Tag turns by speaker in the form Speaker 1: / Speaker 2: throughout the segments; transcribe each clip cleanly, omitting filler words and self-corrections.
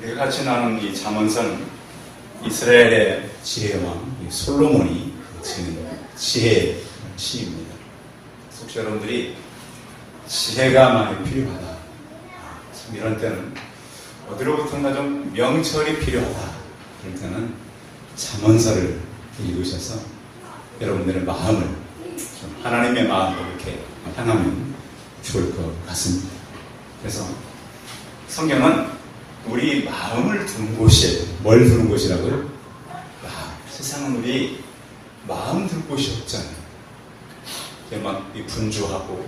Speaker 1: 우리가 같이 나눈 이 잠언서는 이스라엘의 지혜왕 솔로몬이 지은 지혜의 시입니다. 혹시 여러분들이 지혜가 많이 필요하다, 참 이런 때는 어디로부턴가 좀 명철이 필요하다, 그럴 때는 잠언서를 읽으셔서 여러분들의 마음을 좀 하나님의 마음으로 이렇게 향하면 좋을 것 같습니다. 그래서 성경은 우리 마음을 두는 곳이에요. 뭘 두는 곳이라고요? 마음. 세상은 우리 마음 둘 곳이 없잖아요. 막 분주하고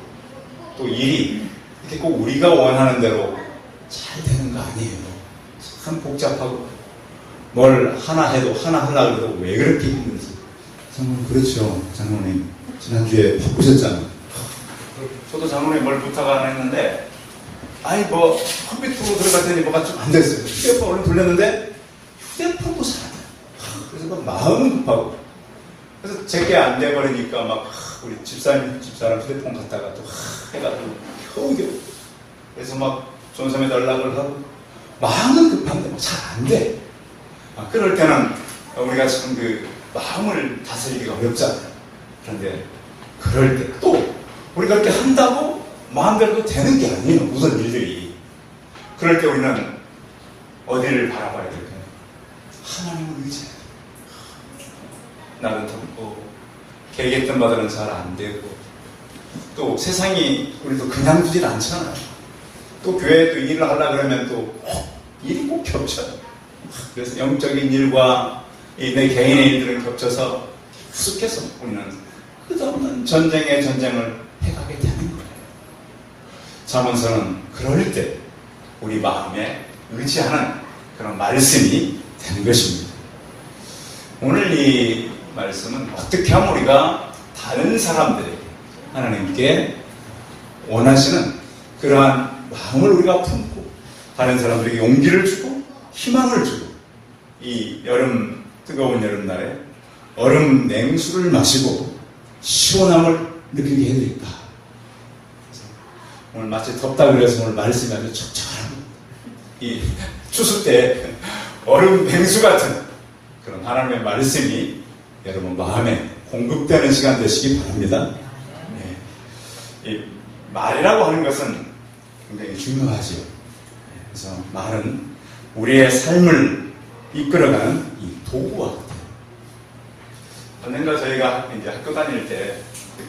Speaker 1: 또 일이 이렇게 꼭 우리가 원하는 대로 잘 되는 거 아니에요. 참 복잡하고 뭘 하나 해도 하나 하려고 해도 왜 그렇게 힘든지. 장모님 그렇죠. 장모님 지난주에 바쁘셨잖아요. 저도 장모님 뭘 부탁 안 했는데 아니 뭐 컴퓨터로 들어갔더니 뭐가 좀 안 됐어요. 휴대폰을 돌렸는데 휴대폰도 살아요. 그래서 막 마음은 급하고 그래서 제게 안 돼버리니까 막 우리 집사람 휴대폰 갖다가 또 해가지고 겨우겨우 그래서 막 존섬에 연락을 하고 마음은 급한데 잘 안 돼. 그럴 때는 우리가 참 그 마음을 다스리기가 어렵잖아요. 그런데 그럴 때 또 우리가 이렇게 한다고 마음대로 되는 게 아니에요. 모든 일들이. 그럴 때 우리는 어디를 바라봐야 될까요? 하나님을 의지해야 돼요. 나는 덥고 계획했던 바대로는 잘 안 되고 또 세상이 우리도 그냥 두질 않잖아요. 또 교회에 또 일을 하려고 그러면 또 일이 꼭 겹쳐요. 그래서 영적인 일과 내 개인의 일들은 겹쳐서 계속해서 우리는 끝없는 전쟁의 전쟁을 해가게 되는 거예요. 잠언서는 그럴 때 우리 마음에 의지하는 그런 말씀이 되는 것입니다. 오늘 이 말씀은 어떻게 하면 우리가 다른 사람들에게 하나님께 원하시는 그러한 마음을 우리가 품고 다른 사람들에게 용기를 주고 희망을 주고 이 여름 뜨거운 여름날에 얼음 냉수를 마시고 시원함을 느끼게 해드릴까. 오늘 마치 덥다 그래서 오늘 말씀이 아주 촉촉한 이 추수 때 얼음 냉수 같은 그런 하나님의 말씀이 여러분 마음에 공급되는 시간 되시기 바랍니다. 네. 이 말이라고 하는 것은 굉장히 중요하죠. 그래서 말은 우리의 삶을 이끌어가는 이 도구와 같아요. 언젠가 저희가 이제 학교 다닐 때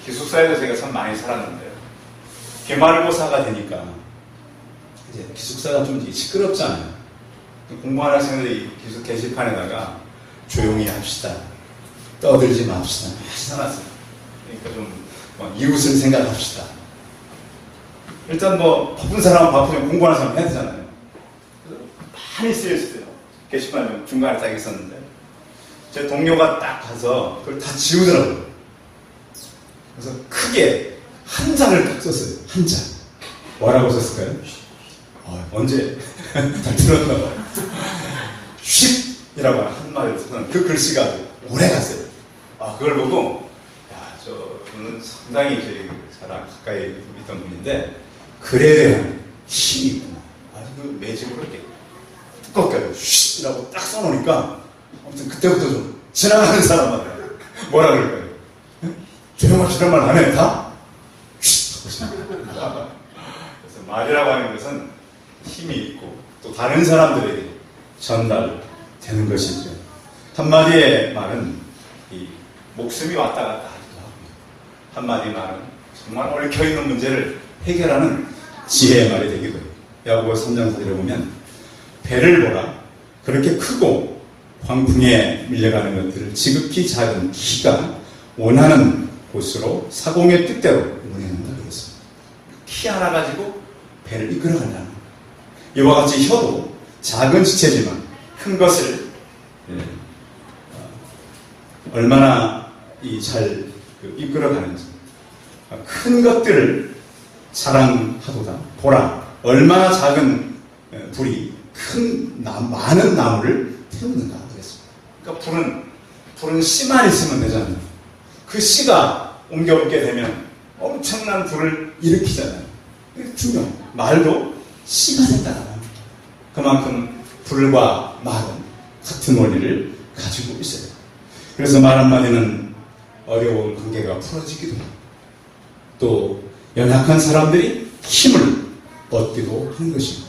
Speaker 1: 기숙사에서 저희가 참 많이 살았는데요. 기말고사가 되니까 이제 기숙사가 좀 시끄럽잖아요. 공부하는 학생들이 기숙 게시판에다가 조용히 합시다. 떠들지 맙시다. 써놨어요. 그러니까 좀 이웃을 생각합시다. 일단 뭐 바쁜 사람은 바쁘면 공부하는 사람은 해야 되잖아요. 그래서 많이 쓰였어요. 게시판에 중간에 딱 있었는데 제 동료가 딱 가서 그걸 다 지우더라고요. 그래서 크게 한 장을 딱 썼어요. 한 장. 뭐라고 썼을까요? 언제 다 들었나 봐요. 쉿이라고 한마디로 쓰는 그 글씨가 오래 갔어요. 그걸 보고 저는 상당히 저랑 가까이 있던 분인데 글에 대한 힘이 있구나. 아주 그 매직으로 이렇게 두껍게 쉿이라고 딱 써놓으니까 아무튼 그때부터 좀 지나가는 사람마다 뭐라 그럴까요? 조용합시다 말 안 해? 다? 쉿! 그래서 말이라고 하는 것은 힘이 있고 또 다른 사람들에게 전달되는 것이죠. 한마디의 말은 이 목숨이 왔다 갔다 하기도 하고 한마디 말은 정말 얽혀있는 문제를 해결하는 지혜의 말이 되기도 해요. 야고보 3장 4절에 보면 배를 보라 그렇게 크고 광풍에 밀려가는 것들을 지극히 작은 키가 원하는 곳으로 사공의 뜻대로 운행한다 그랬습니다. 키 하나 가지고 배를 이끌어간다는 이와 같이 혀도 작은 지체지만 큰 것을 얼마나 잘 이끌어가는지 큰 것들을 자랑하도다. 보라 얼마나 작은 불이 많은 나무를 태우는가 그랬습니다. 그러니까 불은 씨만 있으면 되잖아요. 그 씨가 옮겨붙게 되면 엄청난 불을 일으키잖아요. 중요해요. 말도 씨가 된다. 그만큼 불과 말은 같은 원리를 가지고 있어요. 그래서 말 한마디는 어려운 관계가 풀어지기도 하고 또 연약한 사람들이 힘을 얻기도 하는 것입니다.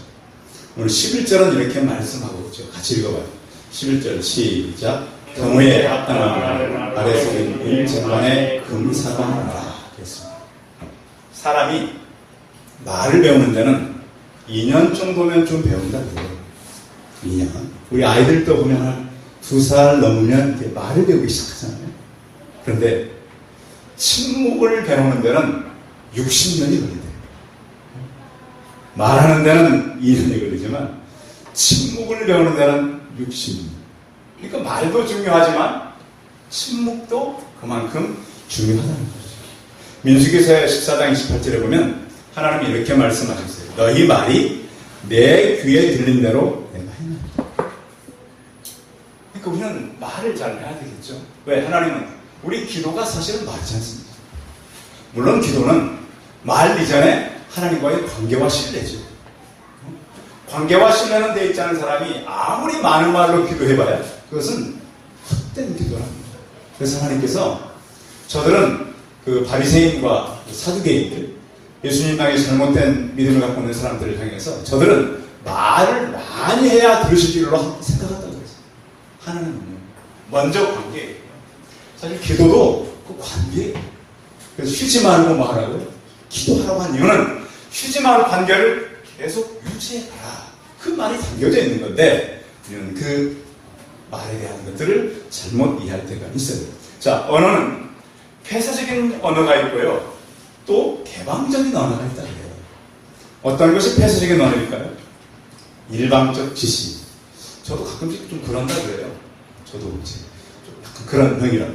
Speaker 1: 오늘 11절은 이렇게 말씀하고 있죠. 같이 읽어봐요. 11절 시작. 경우에 합당한 아래 속인 일정관에 금사방하라 그랬습니다. 사람이 말을 배우는 데는 2년 정도면 좀 배운다고요. 2년. 우리 아이들도 보면 한 2살 넘으면 이렇게 말을 배우기 시작하잖아요. 그런데 침묵을 배우는 데는 60년이 걸린대요. 말하는 데는 2년이 걸리지만 침묵을 배우는 데는 60년. 그러니까 말도 중요하지만 침묵도 그만큼 중요하다는 거죠. 민수기서 14장 28절에 보면 하나님이 이렇게 말씀하셨어요. 너희 말이 내 귀에 들린 대로 내가 행하리라. 그러니까 우리는 말을 잘 해야 되겠죠. 왜? 하나님은 우리 기도가 사실은 말이지 않습니까? 물론 기도는 말 이전에 하나님과의 관계와 신뢰죠. 관계와 신뢰는 돼 있지 않은 사람이 아무리 많은 말로 기도해봐야 그것은 헛된 기도랍니다. 그래서 하나님께서 저들은 그 바리새인과 사두개인들, 예수님 향해 잘못된 믿음을 갖고 있는 사람들을 향해서 저들은 말을 많이 해야 들으실 줄로 생각한다고 그랬어요. 하나님은 먼저 관계예요. 사실 기도도 그 관계예요. 그래서 쉬지 말고 말하고 기도하라고 한 이유는 쉬지 말고 관계를 계속 유지해라. 그 말이 담겨져 있는 건데 우리는 그 말에 대한 것들을 잘못 이해할 때가 있어요. 자, 언어는 폐쇄적인 언어가 있고요. 또 개방적인 언어가 있다 그래요. 어떤 것이 폐쇄적인 언어일까요? 일방적 지시. 저도 가끔씩 좀 그런다 그래요. 저도 이제 좀 약간 그런 형이라고.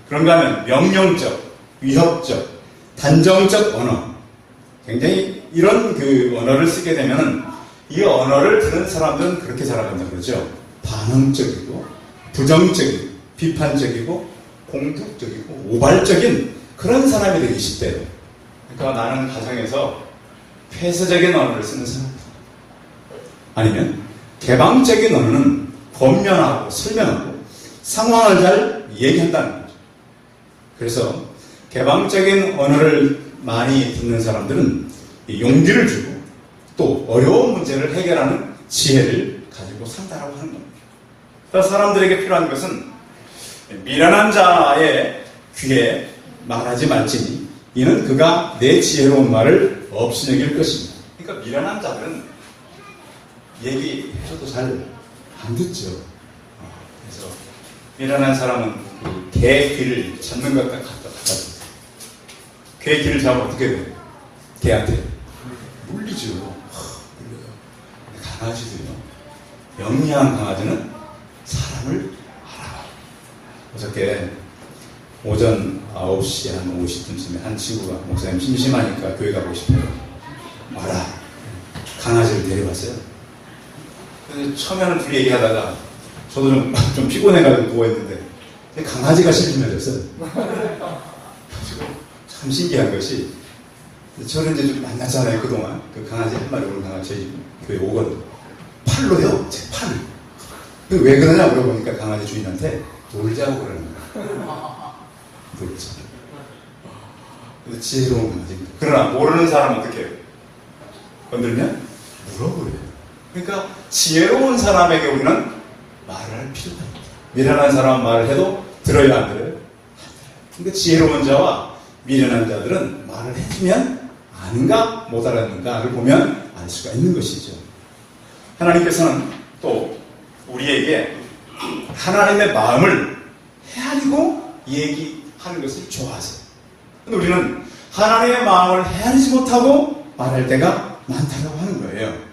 Speaker 1: 그런가 하면 명령적, 위협적, 단정적 언어. 굉장히 이런 그 언어를 쓰게 되면은 이 언어를 들은 사람들은 그렇게 자라간다 그러죠. 반응적이고, 부정적이고, 비판적이고, 공격적이고, 우발적인 그런 사람이 되기 쉽대요. 그러니까 나는 가정에서 폐쇄적인 언어를 쓰는 사람이다. 아니면 개방적인 언어는 권면하고 설명하고 상황을 잘 얘기한다는 거죠. 그래서 개방적인 언어를 많이 듣는 사람들은 용기를 주고 또 어려운 문제를 해결하는 지혜를 가지고 산다라고 하는 겁니다. 그래서 사람들에게 필요한 것은 미련한 자의 귀에 말하지 말지니 이는 그가 내 지혜로운 말을 없이 여길 것입니다. 그러니까 미련한 자들은 얘기해줘도 잘 안 듣죠. 그래서 미련한 사람은 개 귀를 잡는 것과 같다. 개 귀를 잡으면 어떻게 돼요? 개한테 물리죠. 물려요. 강아지들요. 영리한 강아지는 사람을 알아요. 어저께 오전 9시 한 50분쯤에 한 친구가 목사님 심심하니까 교회 가고 싶어요. 와라. 강아지를 데려왔어요. 그래서 처음에는 둘이 얘기하다가 저도 좀 피곤해가지고 누워있는데 강아지가 실증해졌어요. 참 신기한 것이 저는 이제 좀 만나잖아요. 그동안 그 강아지 한 마리 오는 강아지 저희 교회 오거든요. 팔로요? 제 팔. 왜 그러냐 물어보니까 강아지 주인한테 놀자고 그러는 거예요. 놀자. 지혜로운 강아지입니다. 그러나 모르는 사람은 어떻게 해요? 건들면 물어버려요. 그러니까 지혜로운 사람에게 우리는 말을 할 필요가 있다. 미련한 사람은 말을 해도 들어야 안 들어요? 그러니까 지혜로운 자와 미련한 자들은 말을 해주면 아는가 못 알았는가를 보면 알 수가 있는 것이죠. 하나님께서는 또 우리에게 하나님의 마음을 헤아리고 얘기하는 것을 좋아하세요. 근데 우리는 하나님의 마음을 헤아리지 못하고 말할 때가 많다고 하는 거예요.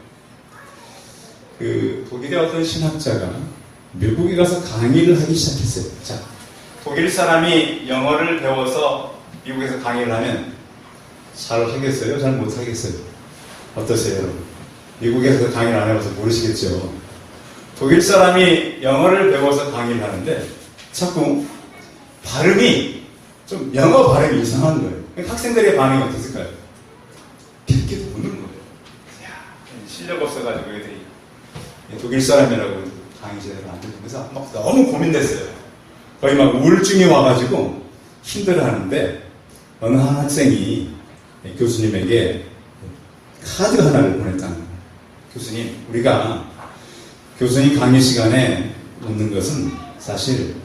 Speaker 1: 그 독일의 어떤 신학자가 미국에 가서 강의를 하기 시작했어요. 자, 독일 사람이 영어를 배워서 미국에서 강의를 하면 잘 하겠어요? 잘 못하겠어요? 어떠세요, 여러분? 미국에서 강의를 안 해봐서 모르시겠죠? 독일 사람이 영어를 배워서 강의를 하는데 자꾸 발음이 좀 영어 발음이 이상한 거예요. 학생들의 반응이 어땠을까요? 이렇게 보는 거예요. 야, 실력 없어가지고 애들이 독일 사람이라고 강의 제대로 안 듣면서 막 너무 고민됐어요. 거의 막 우울증이 와가지고 힘들어하는데 어느 한 학생이 교수님에게 카드 하나를 보냈다는 거예요. 교수님, 우리가 교수님 강의 시간에 웃는 것은 사실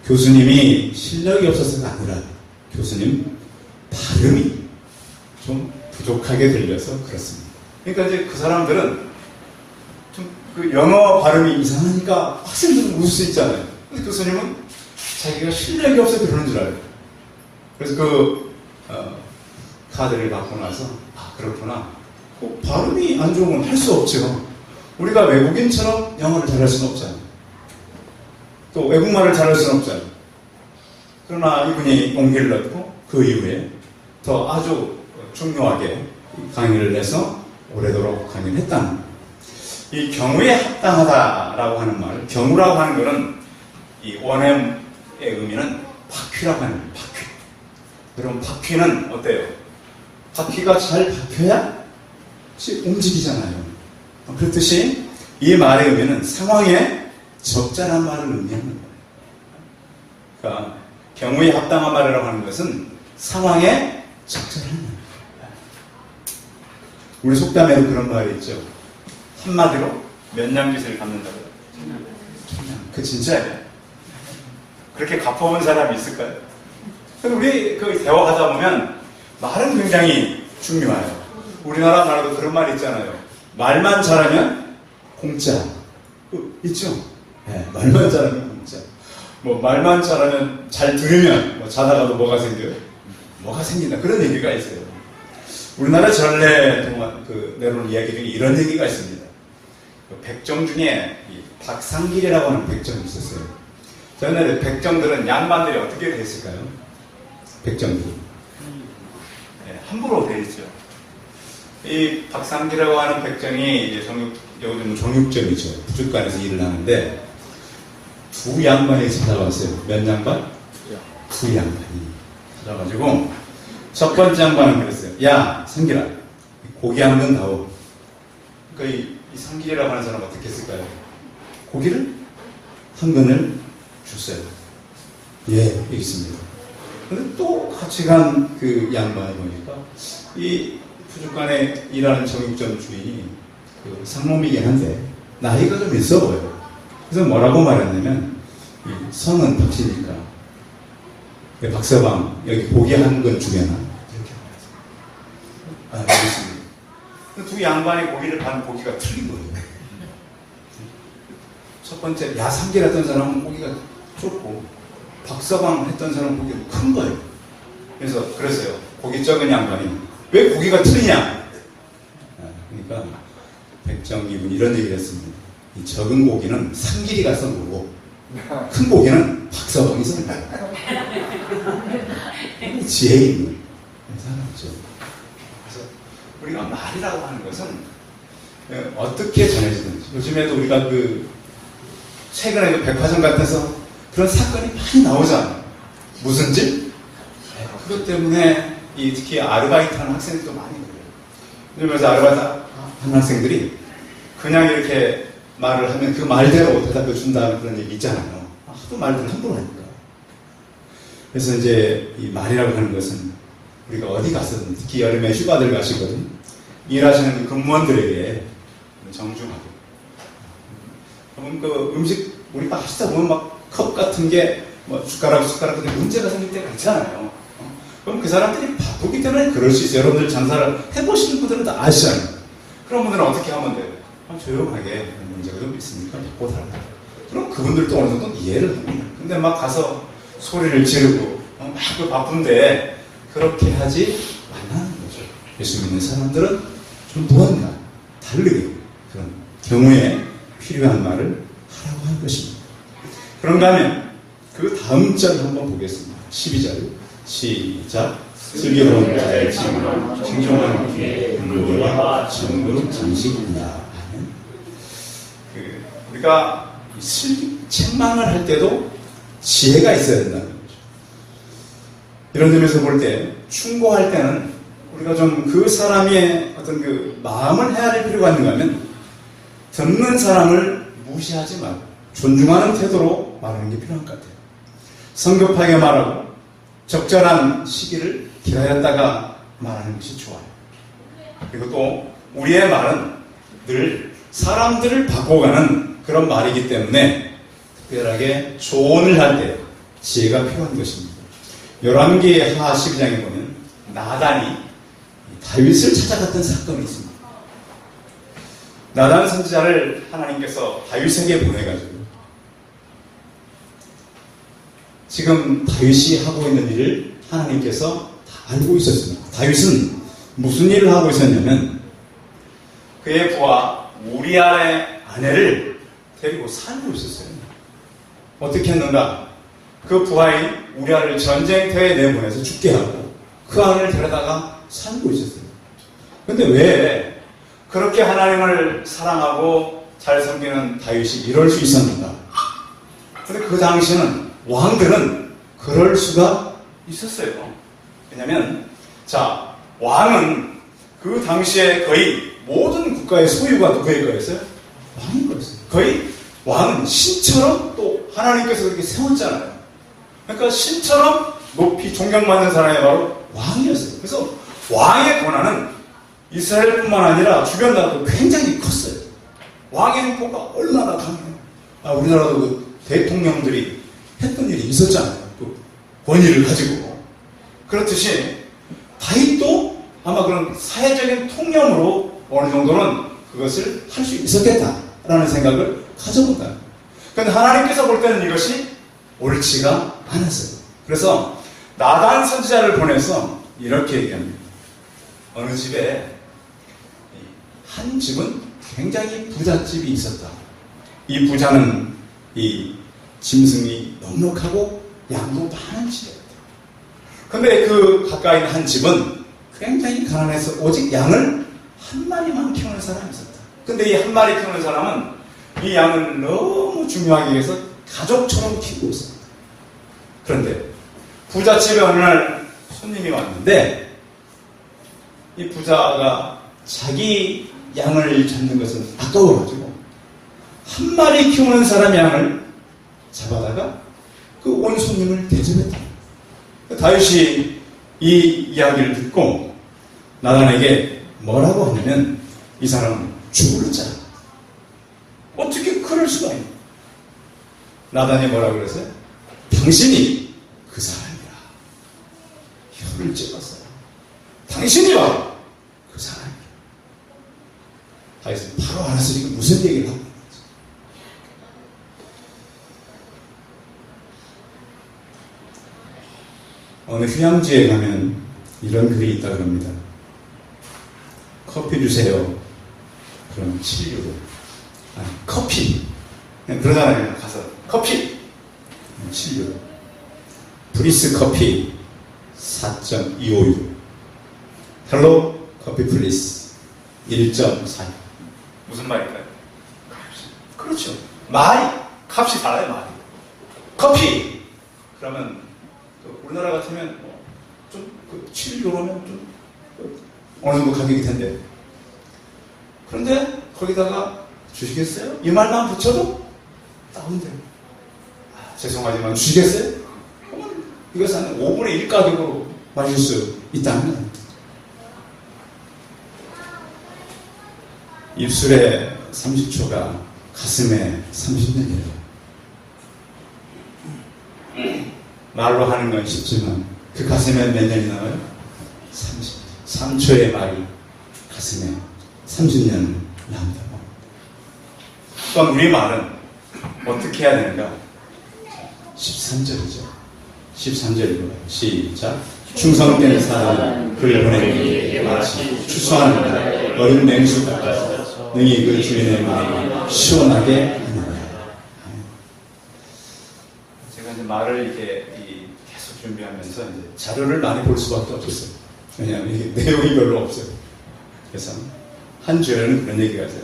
Speaker 1: 교수님이 실력이 없어서가 아니라 교수님 발음이 좀 부족하게 들려서 그렇습니다. 그러니까 이제 그 사람들은 좀 그 영어 발음이 이상하니까 학생들은 웃을 수 있잖아요. 근데 교수님은 자기가 실력이 없어서 그러는 줄 알아요. 그래서 카드를 받고 나서 그렇구나. 발음이 안 좋으면 할 수 없죠. 우리가 외국인처럼 영어를 잘할 수는 없잖아요. 또 외국말을 잘할 수는 없잖아요. 그러나 이분이 용기를 얻고 그 이후에 더 아주 중요하게 강의를 해서 오래도록 강의를 했다는 이 경우에 합당하다라고 하는 말, 경우라고 하는 것은 이 원어의 의미는 바퀴라고 하는 거예요. 바퀴. 여러분 바퀴는 어때요? 바퀴가 잘 박혀야 움직이잖아요. 그렇듯이 이 말의 의미는 상황에 적절한 말을 의미하는 거예요. 그러니까 경우에 합당한 말이라고 하는 것은 상황에 적절한 말. 우리 속담에도 그런 말이 있죠. 한마디로 면장짓을 갚는다고요. 그 진짜예요. 그렇게 갚아본 사람이 있을까요? 우리 그 대화하다 보면 말은 굉장히 중요해요. 우리나라 말도 그런 말 있잖아요. 말만 잘하면 공짜. 있죠? 네, 말만 잘하면 공짜. 말만 잘하면 잘 들으면 자다가도 뭐가 생겨요? 뭐가 생긴다. 그런 얘기가 있어요. 우리나라 전래 동안 내려오는 이야기 중에 이런 얘기가 있습니다. 백정 중에 박상길이라고 하는 백정이 있었어요. 전에 백정들은 양반들이 어떻게 됐을까요? 백정들. 네, 함부로 돼 있죠. 이 박상길이라고 하는 백정이 이제 요즘 정육점이죠. 부족간에서 일을 하는데 두 양반이 찾아왔어요. 몇 양반? 두 양반이 찾아가지고 첫 번째 양반은 그랬어요. 야, 상길아, 고기 한 근 다오. 그러니까 이 상길이라고 하는 사람은 어떻게 했을까요? 고기를 한 근을 줬어요. 예, 여기 있습니다. 근데 또 같이 간 그 양반이 보니까 이 부족간에 일하는 정육점 주인이 그 상놈이긴 한데 나이가 좀 있어 보여요. 그래서 뭐라고 말했냐면 성은 박씨니까 박서방 여기 고기 한 근 주게나 이렇게 말했어요. 알겠습니다. 두 양반이 고기를 반 고기가 틀린 거예요. 첫 번째 야상길 했던 사람은 고기가 좁고 박서방 했던 사람은 고기가 큰 거예요. 그래서 그랬어요. 고기 적은 양반이 왜 고기가 틀리냐? 그러니까 백정 이분이 이런 얘기를 했습니다. 이 적은 고기는 상길이가 썬 거고 큰 고기는 박서방이 썬 거예요. 지혜 있는 사람이죠. 그래서 우리가 말이라고 하는 것은 어떻게 전해지든지 요즘에도 우리가 최근에 백화점 같아서 그런 사건이 많이 나오잖아요. 무슨 집? 그것 때문에 특히 아르바이트 하는 학생들도 많이 그래요. 그래서 아르바이트 하는 학생들이 그냥 이렇게 말을 하면 그 말대로 대답해 준다는 그런 얘기 있잖아요. 하도 말들을 함부로 하니까. 그래서 이제 이 말이라고 하는 것은 우리가 어디 가서든 특히 여름에 휴가들 가시거든 일하시는 근무원들에게 정중하게. 그럼 음식 우리 마시다 보면 막 컵 같은 게 숟가락 같은 문제가 생길 때가 있잖아요. 그럼 그 사람들이 바쁘기 때문에 그럴 수 있어요. 여러분들 장사를 해보시는 분들은 다 아시잖아요. 그런 분들은 어떻게 하면 돼요? 조용하게 문제가 좀 있으니까 바꿔 달라. 그럼 그분들도 어느 정도 이해를 합니다. 근데 막 가서 소리를 지르고 막 바쁜데 그렇게 하지 말라는 거죠. 예수 믿는 사람들은 좀 무언가 다르게 그런 경우에 필요한 말을 하라고 한 것입니다. 그런가 하면 그 다음 절 한번 보겠습니다. 12절 시작. 슬기로운 자의 짐을 청정한 귀에 물과 정금 장식이다. 우리가 책망을 할 때도 지혜가 있어야 된다는 거죠. 이런 점에서 볼 때 충고할 때는 우리가 좀 그 사람의 어떤 마음을 헤아릴 필요가 있는가 하면 듣는 사람을 무시하지 말고 존중하는 태도로 말하는 게 필요한 것 같아요. 성급하게 말하고 적절한 시기를 기다렸다가 말하는 것이 좋아요. 그리고 또 우리의 말은 늘 사람들을 바꿔가는 그런 말이기 때문에 특별하게 조언을 할 때 지혜가 필요한 것입니다. 열왕기 하 12장에 보면 나단이 다윗을 찾아갔던 사건이 있습니다. 나단 선지자를 하나님께서 다윗에게 보내가지고 지금 다윗이 하고 있는 일을 하나님께서 다 알고 있었습니다. 다윗은 무슨 일을 하고 있었냐면 그의 부하 우리아의 아내를 데리고 살고 있었어요. 어떻게 했는가? 그 부하인 우리아를 전쟁터에 내보내서 죽게 하고 그 아내를 데려다가 살고 있었어요. 근데 왜 그렇게 하나님을 사랑하고 잘 섬기는 다윗이 이럴 수 있었는가? 근데 그 당시에는 왕들은 그럴 수가 있었어요. 왜냐면 자, 왕은 그 당시에 거의 모든 국가의 소유가 누구의 거였어요? 왕인 거였어요. 거의 왕은 신처럼 또 하나님께서 그렇게 세웠잖아요. 그러니까 신처럼 높이 존경받는 사람이 바로 왕이었어요. 그래서 왕의 권한은 이스라엘뿐만 아니라 주변 나라도 굉장히 컸어요. 왕의 행보가 얼마나 강해요. 우리나라도 그 대통령들이 했던 일이 있었잖아요. 그 권위를 가지고. 그렇듯이 다윗도 아마 그런 사회적인 통념으로 어느 정도는 그것을 할 수 있었겠다라는 생각을 가져본다. 그런데 하나님께서 볼 때는 이것이 옳지가 않았어요. 그래서 나단 선지자를 보내서 이렇게 얘기합니다. 어느 집에 한 집은 굉장히 부잣집이 있었다. 이 부자는 이 짐승이 넉넉하고 양도 많은 집이었다. 그런데 그 가까이 있는 한 집은 굉장히 가난해서 오직 양을 한 마리만 키우는 사람이 있었다. 근데 이 한 마리 키우는 사람은 이 양을 너무 중요하게 해서 가족처럼 키우고 있었다. 그런데 부잣집에 어느 날 손님이 왔는데 이 부자가 자기 양을 잡는 것은 아까워가지고 한 마리 키우는 사람 양을 잡아다가 그 온 손님을 대접했다. 다윗이 이 이야기를 듣고 나단에게 뭐라고 하냐면 이 사람은 죽을 자야. 어떻게 그럴 수가 있냐. 나단이 뭐라고 그랬어요? 당신이 그 사람이라. 혀를 찔렀어요. 당신이 바로 그 사람이야. 다윗은 바로 알아서 이거 무슨 얘기를 하고 있는 거지. 어느 휴양지에 가면 이런 글이 있다 그럽니다. 커피 주세요. 그럼 7유로. 아니, 커피. 그냥 그러잖아요. 가서 커피. 7유로. 브리스 커피 4.25유로. 헬로 커피 플리스 1.4유로. 무슨 말일까요? 그렇죠. 말이 값이 달라요. 말이. 커피. 그러면 우리나라 같으면 좀 7유로면 좀 어느 정도 가격이 텐데. 그런데 거기다가 주시겠어요? 이 말만 붙여도 다운돼요. 죄송하지만 주시겠어요? 이것은 5분의 1 가격으로 마실 수 있다면 입술에 30초가 가슴에 30년이에요. 말로 하는 건 쉽지만 그 가슴에 몇 년이 나와요? 3초의 말이 가슴에 30년 나온다고. 또한 우리 말은 어떻게 해야 되는가? 13절이죠. 13절이고 시작. 충성된 사람은 그를 보내니 마치 추수하는 어린 맹수 같아서 능히 그 주인의 마음을 시원하게 하느니라. 제가 이제 말을 이렇게 계속 준비하면서 이제 자료를 많이 볼 수밖에 없었어요. 왜냐하면 이게 내용이 별로 없어요. 그래서 한 주에는 그런 얘기가 있어요.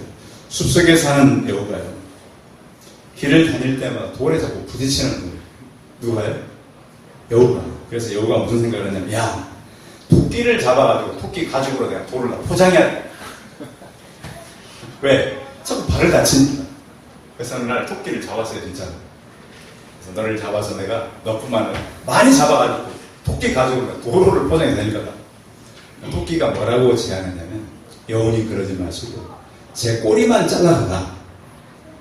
Speaker 1: 숲속에 사는 여우가요. 길을 다닐 때마다 돌에 자꾸 부딪히는 거예요. 누가요? 여우가. 그래서 여우가 무슨 생각을 했냐면, 야, 토끼를 잡아가지고 토끼 가죽으로 내가 돌을 포장해야 돼. 왜? 자꾸 발을 다치니까. 그래서 어느 날 토끼를 잡았어요, 진짜. 그래서 너를 잡아서 내가 너뿐만 아니라 많이 잡아가지고 토끼 가지고 도로를 포장해 다니거든. 토끼가 뭐라고 제안했냐면, 여운이 그러지 마시고 제 꼬리만 잘라다가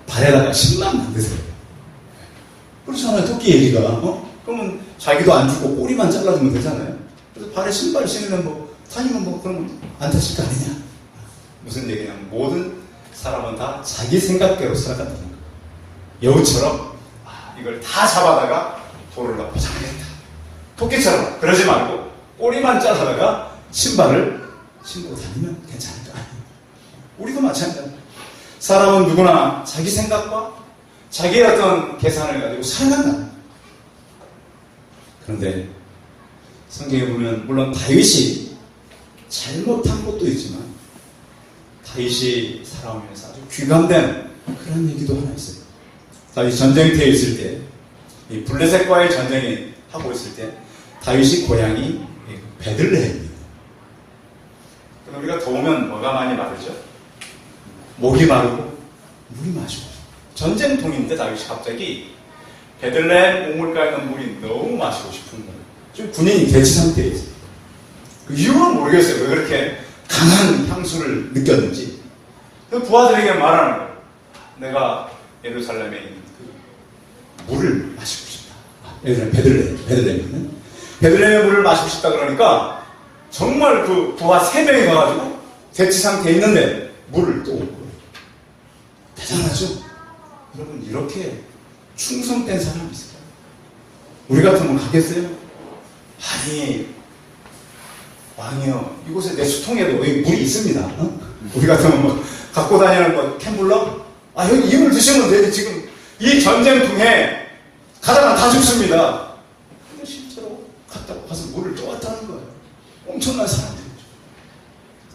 Speaker 1: 발에다가 신만 만드세요. 그렇잖아요, 토끼 얘기가. 그러면 자기도 안 죽고 꼬리만 잘라주면 되잖아요. 그래서 발에 신발 신으면 뭐 다니면 뭐 그러면 안 다칠 거 아니냐. 무슨 얘기냐면 모든 사람은 다 자기 생각대로 살아간다는 거예요. 여우처럼 이걸 다 잡아다가 도로를 포장하겠다. 토끼처럼 그러지 말고 꼬리만 잘라다가 신발을 신고 다니면 괜찮을 거 아니에요. 우리도 마찬가지입니다. 사람은 누구나 자기 생각과 자기의 어떤 계산을 가지고 살아간다. 그런데 성경에 보면 물론 다윗이 잘못한 것도 있지만 다윗이 살아오면서 아주 귀감된 그런 얘기도 하나 있어요. 다윗이 전쟁터에 있을 때, 이 블레셋과의 전쟁이 하고 있을 때 다윗이 고향이 베들레헴입니다. 우리가 더우면 뭐가 많이 마르죠? 목이 마르고 물이 마시고. 전쟁통인데 다윗이 갑자기 베들레헴 우물가에 있는 물이 너무 마시고 싶은 거예요. 지금 군인이 대치 상태에 있어요. 그 이유는 모르겠어요. 왜 그렇게 강한 향수를 느꼈는지. 그 부하들에게 말하는 거예요. 내가 예루살렘에 있는 그 물을 마시고 싶다. 베들레헴은 베들레헴의 물을 마시고 싶다 그러니까 정말 그 부하 3명이 가가지고 대치 상태에 있는데 물을 또 오고. 대단하죠? 여러분, 이렇게 충성된 사람이 있을까요? 우리 같으면 가겠어요? 아니, 왕이요, 이곳에 내 수통에도 여기 물이 있습니다. 우리 같으면 뭐 갖고 다니는 뭐 캔블러? 여기 이물 드시면 되지. 지금 이 전쟁통에 가다가 다 죽습니다. 근데 실제로 갔다가 가서 물을 떠왔다는 거예요. 엄청난 사람들이죠.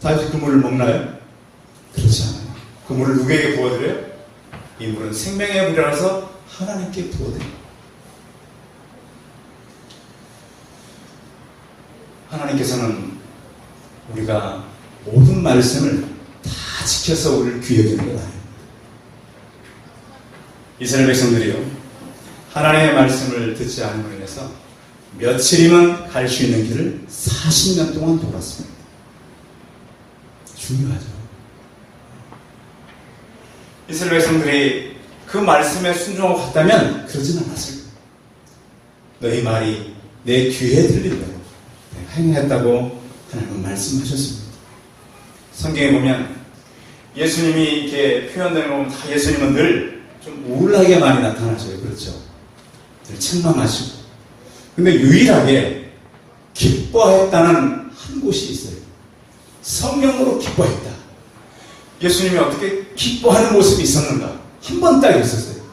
Speaker 1: 다윗이 그 물을 먹나요? 그렇지 않아요. 그 물을 누구에게 부어드려요? 이 물은 생명의 물이라서 하나님께 부어드립니다. 하나님께서는 우리가 모든 말씀을 다 지켜서 우리를 귀여기는 것 아닙니다. 이스라엘 백성들이요, 하나님의 말씀을 듣지 않음으로 인해서 며칠이면 갈 수 있는 길을 40년 동안 돌았습니다. 중요하죠. 이스라엘 백성들이 그 말씀에 순종하고 갔다면 그러진 않았을 거예요. 너희 말이 내 귀에 들린다고 행했다고 하나님은 말씀하셨습니다. 성경에 보면 예수님이 이렇게 표현되는 거 보면 다 예수님은 늘 좀 우울하게 많이 나타나셔요. 그렇죠? 늘 책망하시고. 근데 유일하게 기뻐했다는 한 곳이 있어요. 성령으로 기뻐했다. 예수님이 어떻게 기뻐하는 모습이 있었는가? 한 번 딱 있었어요.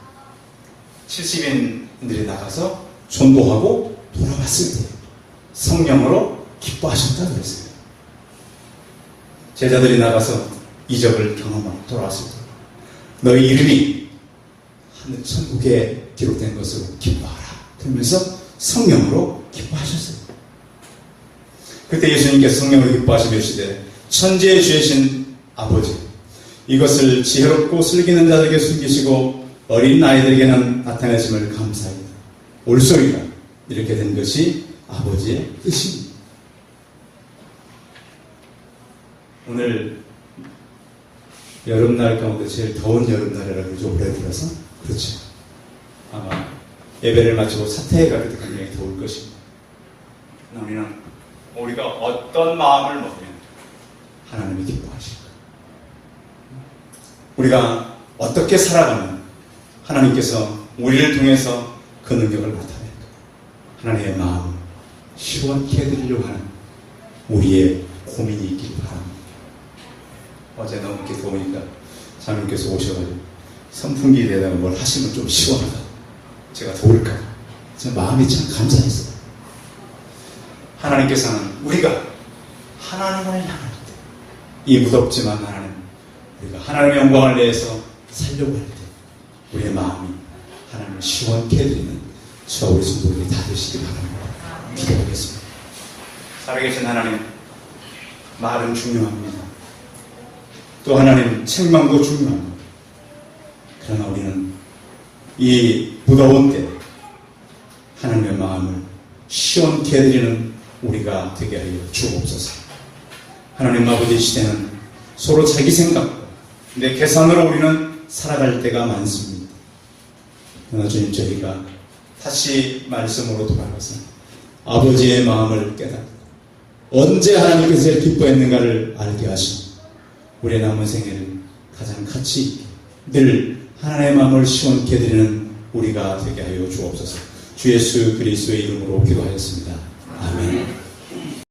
Speaker 1: 70인들이 나가서 전도하고 돌아왔을 때 성령으로 기뻐하셨다 그랬어요. 제자들이 나가서 이적을 경험하고 돌아왔을 때 너희 이름이 하늘 천국에 기록된 것으로 기뻐하라. 그러면서 성령으로 기뻐하셨어요. 그때 예수님께서 성령으로 기뻐하시며 이르시되 천지의 주이신 아버지, 이것을 지혜롭고 슬기는 자들에게 숨기시고 어린 아이들에게는 나타내심을 감사합니다. 옳소이다. 이렇게 된 것이 아버지의 뜻입니다. 오늘 여름날 가운데 제일 더운 여름날이라고 그러죠. 올해 들어서. 그렇죠. 아마 예배를 마치고 사태에 갈 때 굉장히 더울 것입니다. 우리가 어떤 마음을 먹으면 하나님이 기뻐하실까? 우리가 어떻게 살아가면 하나님께서 우리를 통해서 그 능력을 나타낼까? 하나님의 마음을 시원케 해드리려고 하는 우리의 고민이 있기를 바랍니다. 어제 너무 이렇게 더우니까 자매님께서 오셔가지고 선풍기에다가 뭘 하시면 좀 시원하다. 제가 더울까? 제 마음이 참 감사했어요. 하나님께서는 우리가 하나님을 향할 때, 이 무덥지만 하나님, 우리가 하나님의 영광을 내서 살려고 할 때, 우리의 마음이 하나님을 시원케 해드리는 저 우리 성도들이 다 되시기 바랍니다. 기도하겠습니다. 살아계신 하나님, 말은 중요합니다. 또 하나님, 책망도 중요합니다. 그러나 우리는 이 무더운 때 하나님의 마음을 시원케 해드리는 우리가 되게 하여 주옵소서. 하나님 아버지 시대는 서로 자기 생각과 내 계산으로 우리는 살아갈 때가 많습니다. 그러나 주님, 저희가 다시 말씀으로 돌아가서 아버지의 마음을 깨닫고 언제 하나님께서 기뻐했는가를 알게 하시고 우리의 남은 생애를 가장 가치 있게 늘 하나님의 마음을 시원케 해드리는 우리가 되게 하여 주옵소서. 주 예수 그리스도의 이름으로 기도하였습니다. 아멘.